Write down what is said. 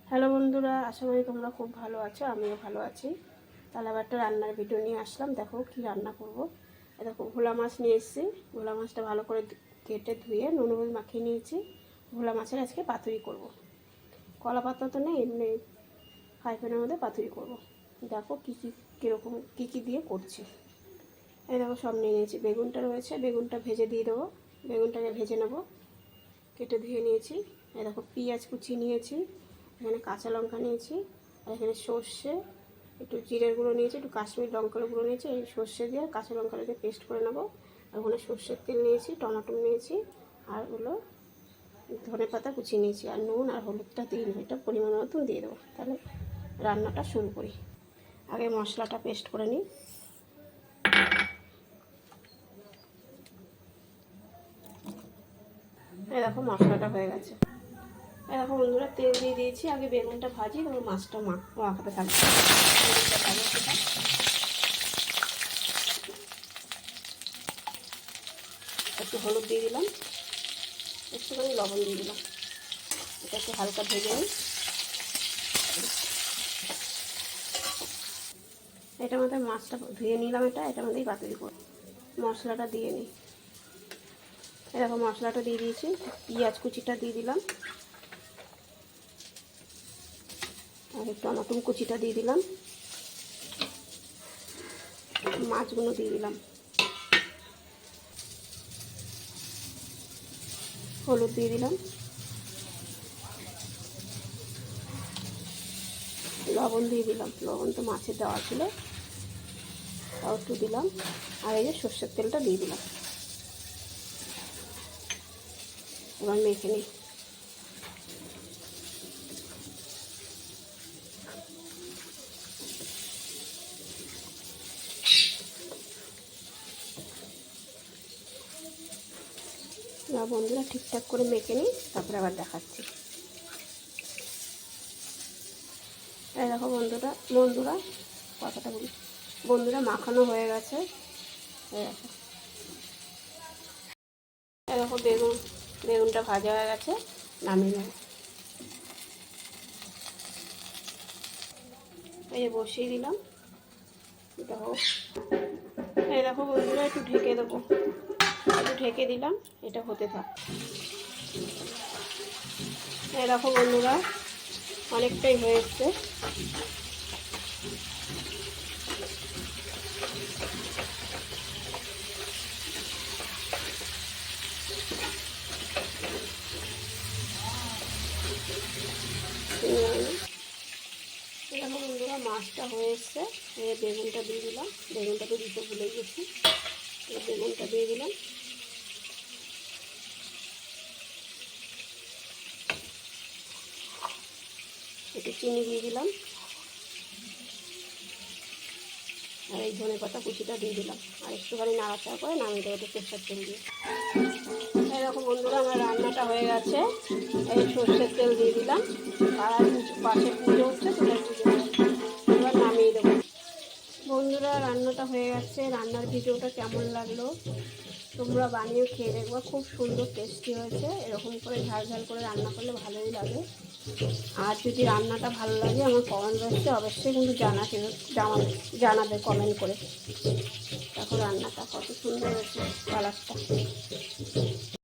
Hello বন্ধুরা, আশা করি তোমরা খুব ভালো আছো। আমিও ভালো আছি। তাহলে আবার একটা রান্নার ভিডিও নিয়ে আসলাম। দেখো কি রান্না করব। দেখো ভোলা মাছ নিয়ে এসেছি। ভোলা মাছটা ভালো করে কেটে ধুয়ে নুন হলুদ মাখিয়ে নিয়েছি। ভোলা মাছের আজকে পাতুরি করব। কলা পাতা তো নেই, এমনি ফ্রাই প্যানের মধ্যে পাতুরি করব। দেখো কীরকম কী দিয়ে করছি। এই দেখো সব নিয়ে নিয়েছি। বেগুনটা রয়েছে, বেগুনটা ভেজে দিয়ে দেবো। বেগুনটাকে ভেজে নেব। কেটে ধুয়ে নিয়েছি। এই দেখো পেঁয়াজ কুচি নিয়েছি, এখানে কাঁচা লঙ্কা নিয়েছি, আর এখানে সর্ষে, একটু জিরের গুঁড়ো নিয়েছি, একটু কাশ্মীর লঙ্কার গুঁড়ো নিয়েছি। এই সর্ষে দিয়ে কাঁচা লঙ্কা দিয়ে পেস্ট করে নেবো। আর ওখানে সর্ষের তেল নিয়েছি, টমেটো নিয়েছি, আর ওগুলো ধনে পাতা কুচিয়ে নিয়েছি, আর নুন আর হলুদটা দিয়ে নেবো। এটা পরিমাণ মতন দিয়ে দেবো। তাহলে রান্নাটা শুরু করি। আগে মশলাটা পেস্ট করে নিই। এই দেখো মশলাটা হয়ে গেছে। দেখো বন্ধুরা, তেল দিয়ে দিয়েছি। আগে বেগুনটা ভাজি, তারপর মাছটা মাখাতে থাকবে। বেগুনটা ভাজা সেটা একটু হলুদ দিয়ে দিলাম, একটুখানি লবণ দিয়ে দিলাম। এটা একটু হালকা ভেজে নিই। এটার মধ্যে মাছটা ধুয়ে নিলাম। এটার মধ্যেই পাতুরি করব। মশলাটা দিয়ে নিই। এরকম মশলাটা দিয়ে দিয়েছি। পেঁয়াজ কুচিটা দিয়ে দিলাম, আর টমেটো কুচিটা দিয়ে দিলাম, মাছগুলো দিয়ে দিলাম, হলুদ দিয়ে দিলাম, লবণ দিয়ে দিলাম। লবণ তো মাছের দেওয়া ছিল, তাও একটু দিলাম। আর এই যে সর্ষের তেলটা দিয়ে দিলাম। এবার মেখে নিই। বন্ধুরা ঠিকঠাক করে মেখে নিই, তারপরে আবার দেখাচ্ছি। এই দেখো বন্ধুরা কথাটা বলি। বন্ধুরা মাখানো হয়ে গেছে। এই দেখো বেগুনটা ভাজা হয়ে গেছে, নামিয়ে নেব। এই যে বসিয়ে দিলাম। দেখো এই দেখো বন্ধুরা, একটু ঢেকে দেবো। একটু ঢেকে দিলাম, এটা হতে থাক। এই দেখো বন্ধুরা, অনেকটাই হয়ে এসছে। দেখো বন্ধুরা, মাছটা হয়ে এসছে। বেগুনটা দিয়ে দিলাম। বেগুনটা তো দিতে ভুলে গেছি। বেগুনটা দিয়ে দিলাম। একটু চিনি দিয়ে দিলাম, আর এই ধনে পাতা কুচিটা দিয়ে দিলাম। আর একটুখানি নাড়াচাড়া করে নামিয়ে দেবো একটু সরষের তেল দিয়ে। এরকম বন্ধুরা আমার রান্নাটা হয়ে গেছে। এই সর্ষের তেল দিয়ে দিলাম। আর পাশে পুজো হচ্ছে, সেটা পুজো এবার নামিয়ে দেবো। বন্ধুরা রান্নাটা হয়ে গেছে। রান্নার ভিডিওটা কেমন লাগলো তোমরা বানিয়ে খেয়ে দেখবো। খুব সুন্দর টেস্টি হয়েছে। এরকম করে ঝাল ঝাল করে রান্না করলে ভালোই লাগে। আর যদি রান্নাটা ভালো লাগে আমার কমেন্ট বক্সে অবশ্যই কিন্তু জানাবে কমেন্ট করে। দেখো রান্নাটা কত সুন্দর হয়েছে, কালারটা।